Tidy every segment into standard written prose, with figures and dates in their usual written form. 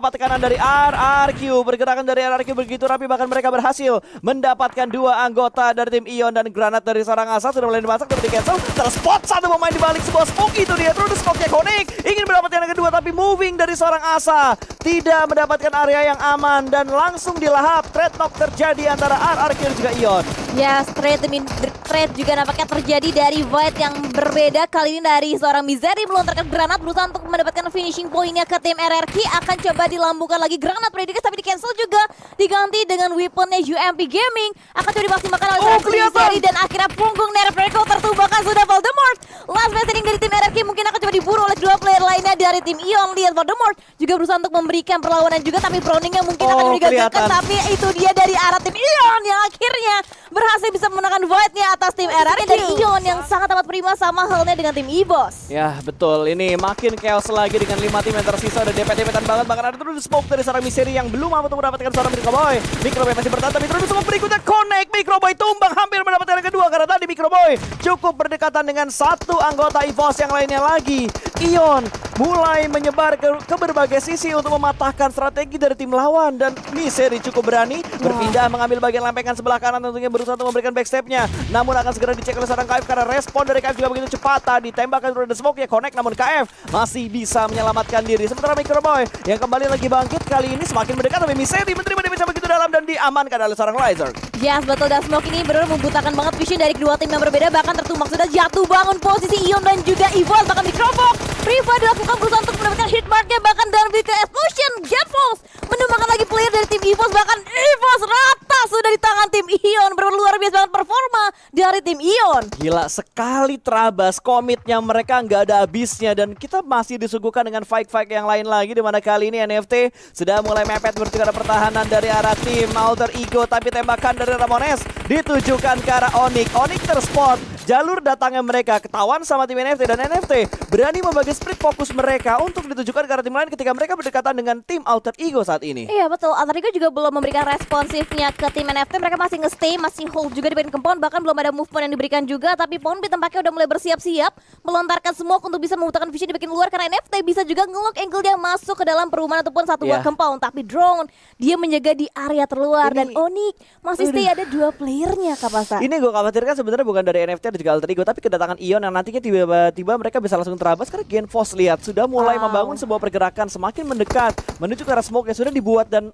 Tekanan dari RRQ, pergerakan dari RRQ begitu rapi, bahkan mereka berhasil mendapatkan 2 anggota dari tim Ion, dan granat dari seorang Asa sudah mulai dimasak tapi di cancel. Terspot satu pemain di balik sebuah smoke, itu dia terus smoke-nya Connect, ingin mendapatkan yang kedua tapi moving dari seorang Asa tidak mendapatkan area yang aman dan langsung dilahap. Trade knock terjadi antara RRQ dan juga Ion. Ya, trade juga nampaknya terjadi dari Void yang berbeda. Kali ini dari seorang Misery melontarkan granat berusaha untuk mendapatkan finishing pointnya ke tim RRQ. Akan coba dilambungkan lagi granat Predicus tapi di cancel juga, diganti dengan weaponnya UMP Gaming. Akan coba dimaksimalkan oleh Misery dan akhirnya punggung Nerf Reco tertumbangkan sudah Voldemort. Last man standing dari tim RRQ mungkin akan coba diburu oleh 2 player lainnya dari tim Ion. Lihat Voldemort juga berusaha untuk memberikan perlawanan juga tapi Browningnya mungkin akan digagalkan, tapi itu dia dari arah tim Ion yang akhirnya berhasil bisa memenangkan Void-nya atas tim RRQ dari Ion yang sangat amat prima, sama halnya dengan tim EVOS. Ya betul, ini makin chaos lagi dengan 5 tim yang tersisa, ada DPT-DPT banget, bahkan ada terus smoke dari seorang Misery yang belum mampu untuk mendapatkan seorang Microboy. Microboy masih bertahan tapi terus smoke berikutnya Connect, Microboy tumbang, hampir mendapatkan yang kedua karena tadi Microboy cukup berdekatan dengan satu anggota EVOS yang lainnya lagi. Ion mulai menyebar ke berbagai sisi untuk mematahkan strategi dari tim lawan, dan Misery cukup berani berpindah mengambil bagian lempengan sebelah kanan, tentunya berusaha untuk memberikan backstepnya, namun akan segera dicek oleh seorang KF karena respon dari KF juga begitu cepat. Tadi ditembakkan through the smoke ya Connect, namun KF masih bisa menyelamatkan diri. Sementara Microboy yang kembali lagi bangkit, kali ini semakin mendekat tapi Misery menerima damage begitu dalam dan diamankan oleh seorang Laser. Yes, betul, dan smoke ini benar membutakan banget vision dari kedua tim yang berbeda, bahkan tertumbang sudah jatuh bangun posisi Ion dan juga EVOS, bahkan dikerobok. Riva dilakukan berusaha untuk mendapatkan hit marknya, bahkan dan with explosion Genfos menumbangkan lagi player dari tim EVOS, bahkan EVOS rata sudah di tangan tim Ion. Luar biasa banget performa dari tim Ion. Gila sekali Trabas, komitnya mereka nggak ada habisnya, dan kita masih disuguhkan dengan fight-fight yang lain lagi, dimana kali ini NFT sudah mulai mepet bertukar pertahanan dari arah tim Alter Ego, tapi tembakan dari Ramones ditujukan ke arah Onyx. Onyx terspot, jalur datangnya mereka ketahuan sama tim NFT, dan NFT berani membagi split fokus mereka untuk ditujukan ke arah tim lain ketika mereka berdekatan dengan tim Alter Ego saat ini. Iya betul, Alter Ego juga belum memberikan responsifnya ke tim NFT, mereka masih nge-stay, masih hold juga di bagian compound, bahkan belum ada movement yang diberikan juga, tapi Poundbeat tampaknya udah mulai bersiap-siap melontarkan smoke untuk bisa memutakan vision di bagian luar, karena NFT bisa juga nge-lock angle-nya masuk ke dalam perumahan ataupun satu buah compound, tapi Drone dia menjaga di area terluar, dan Onyx masih stay ada 2 playernya Kapasa. Ini gue khawatirkan sebenarnya bukan dari NFT dan juga Alter Ego, tapi kedatangan Ion yang nantinya tiba-tiba mereka bisa langsung terabas, karena Genfos lihat sudah mulai membangun sebuah pergerakan semakin mendekat menuju ke arah smoke yang sudah dibuat, dan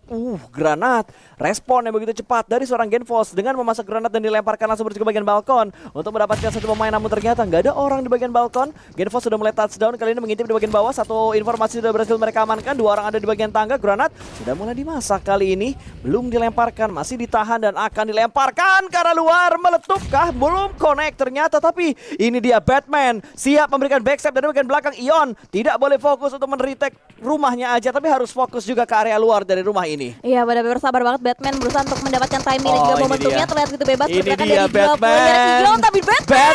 granat respon yang begitu cepat dari seorang Genfos dengan memasak granat dan dilemparkan langsung menuju ke bagian balkon untuk mendapatkan satu pemain, namun ternyata nggak ada orang di bagian balkon. Genfos sudah mulai touchdown, kali ini mengintip di bagian bawah, satu informasi sudah berhasil mereka amankan, 2 orang ada di bagian tangga. Granat sudah mulai dimasak, kali ini belum dilemparkan, masih ditahan dan akan dilemparkan ke arah luar. Meletupkah? Belum connect ternyata, tapi ini dia Batman siap memberikan backstep dari bagian belakang. Ion tidak boleh fokus untuk men-retake rumahnya aja, tapi harus fokus juga ke area luar dari rumah ini. Iya, benar-benar sabar banget Batman berusaha untuk mendapatkan timing dan juga momentumnya, terlihat gitu bebas bergerakan dari Batman. Tapi Batman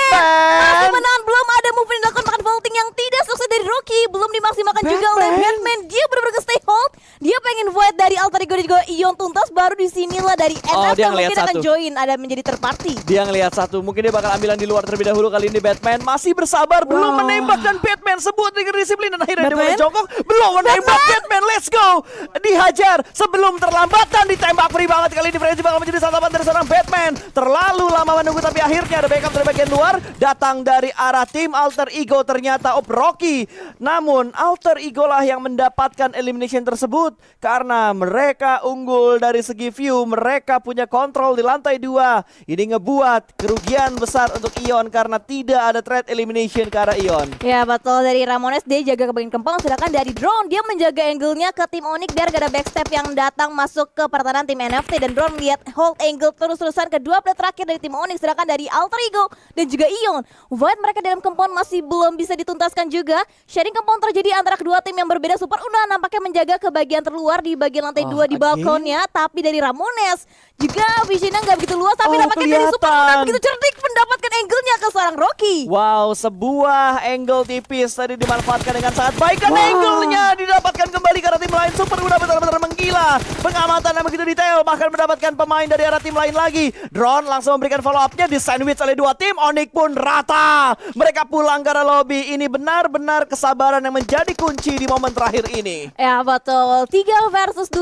masih menahan, belum ada movement dilakukan, bahkan vaulting yang tidak sukses dari Rocky belum dimaksimalkan juga oleh Batman. Dia benar-benar stay hold, dia pengen void dari Alter Ego dan juga Ion tuntas, baru disinilah dari NFT mungkin akan join, ada menjadi third party. Dia ngelihat satu, mungkin dia bakal ambilan di luar terlebih dahulu. Kali ini Batman masih bersabar, belum menembak, dan Batman sebut dengan disiplin, dan akhirnya dia mulai jongkok, belum menembak. Batman let's go, dihajar sebelum terlambat dan ditembak free banget. Kali ini Frenzy bakal menjadi santapan dari seorang Batman. Terlalu lama menunggu, tapi akhirnya ada backup dari bagian luar datang dari arah tim Alter Ego, ternyata Rocky. Namun Alter Ego lah yang mendapatkan elimination tersebut karena mereka unggul dari segi view, mereka punya kontrol di lantai 2. Ini ngebuat kerugian besar untuk Ion karena tidak ada trade elimination ke arah Ion. Ya betul, dari Ramones dia jaga ke bagian compound, sedangkan dari Drone dia menjaga angle-nya ke tim Onyx biar gak ada backstep yang datang masuk ke pertahanan tim NFT, dan Drone lihat hold angle terus-terusan kedua play terakhir dari tim Onyx, sedangkan dari Alter Ego dan juga Ion Void mereka dalam compound masih belum bisa dituntaskan juga. Sharing compound terjadi antara kedua tim yang berbeda. Super Una nampaknya menjaga ke bagian terluar di bagian lantai 2 di balkonnya, tapi dari Ramones juga visionnya nggak begitu luas, tapi nampaknya dari Super Una begitu cerdik mendapatkan angle-nya ke seorang Rocky. Wow, sebuah angle tipis tadi dimanfaatkan dengan sangat baik, dan angle-nya didapatkan kembali karena tim lain. Super Una benar-benar gila. Pengamatan yang begitu detail, bahkan mendapatkan pemain dari arah tim lain lagi. Drone langsung memberikan follow up-nya, di sandwich oleh dua tim. Onyx pun rata. Mereka pulang ke arah lobby. Ini benar-benar kesabaran yang menjadi kunci di momen terakhir ini. Ya betul, 3 versus 2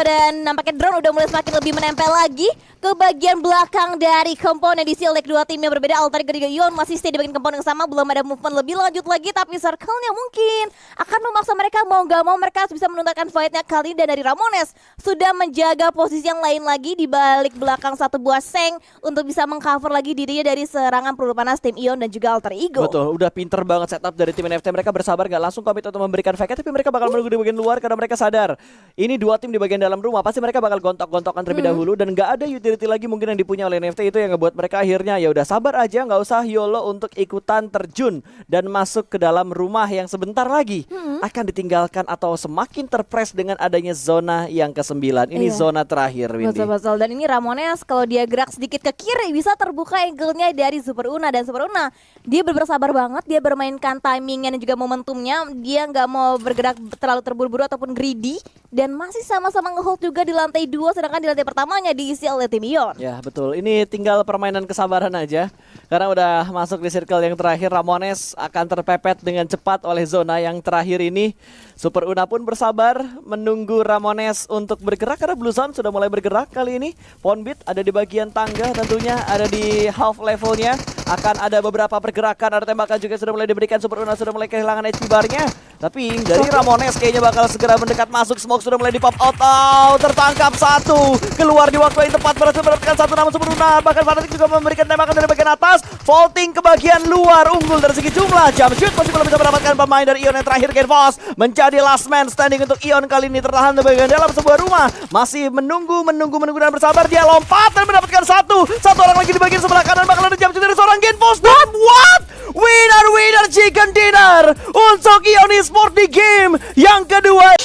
dan nampaknya drone udah mulai semakin lebih menempel lagi ke bagian belakang dari komponen di Silek. Dua tim yang berbeda, Alter Ego dan Ion masih stay di bagian komponen yang sama, belum ada movement lebih lanjut lagi, tapi circle-nya mungkin akan memaksa mereka, mau gak mau mereka harus bisa menuntaskan fight-nya kali ini. Dan dari Ramones sudah menjaga posisi yang lain lagi di balik belakang satu buah seng untuk bisa mengcover lagi dirinya dari serangan peluru panas tim Ion dan juga Alter Ego. Betul, udah pinter banget setup dari tim NFT. Mereka bersabar gak langsung komit untuk memberikan fake, tapi mereka bakal menunggu di bagian luar karena mereka sadar ini dua tim di bagian dalam rumah, pasti mereka bakal gontok-gontokan terlebih dahulu dan gak ada utility lagi mungkin yang dipunya oleh NFT. Itu yang ngebuat mereka akhirnya ya udah sabar aja, nggak usah YOLO untuk ikutan terjun dan masuk ke dalam rumah yang sebentar lagi akan ditinggalkan atau semakin terpres dengan adanya zona yang ke-9. Ini zona terakhir, Windy. Betul. Dan ini Ramones kalau dia gerak sedikit ke kiri bisa terbuka angle-nya dari Super Una. Dan Super Una dia bersabar banget, dia bermainkan timingnya dan juga momentumnya. Dia nggak mau bergerak terlalu terburu-buru ataupun greedy, dan masih sama-sama ngehold juga di lantai 2, sedangkan di lantai pertamanya diisi oleh tim Ion. Ya betul, ini tinggal permainan kesabaran aja. Karena udah masuk di circle yang terakhir, Ramones akan terpepet dengan cepat oleh zona yang terakhir ini. Super Una pun bersabar menunggu Ramones untuk bergerak karena Blue Zone sudah mulai bergerak kali ini. Ponbit ada di bagian tangga, tentunya ada di half levelnya. Akan ada beberapa pergerakan, ada tembakan juga sudah mulai diberikan. Super Una sudah mulai kehilangan HP bar-nya. Tapi dari Ramones kayaknya bakal segera mendekat masuk. Smoke sudah mulai di pop out. Tertangkap satu. Keluar di waktu yang tepat, berhasil mendapatkan satu, namun Super Una bahkan Fanatic juga memberikan tembakan dari bagian atas. Vaulting ke bagian luar, unggul dari segi jumlah. Jump shoot masih belum bisa mendapatkan pemain dari Ion yang terakhir. Genfos menjadi last man standing untuk Ion kali ini, tertahan di bagian dalam sebuah rumah. Masih menunggu dan bersabar. Dia lompat dan mendapatkan satu orang lagi di bagian sebelah kanan. Bakal ada jump shoot dari seorang Genfos. Dan what? Winner chicken dinner untuk Ion Esports di game yang kedua.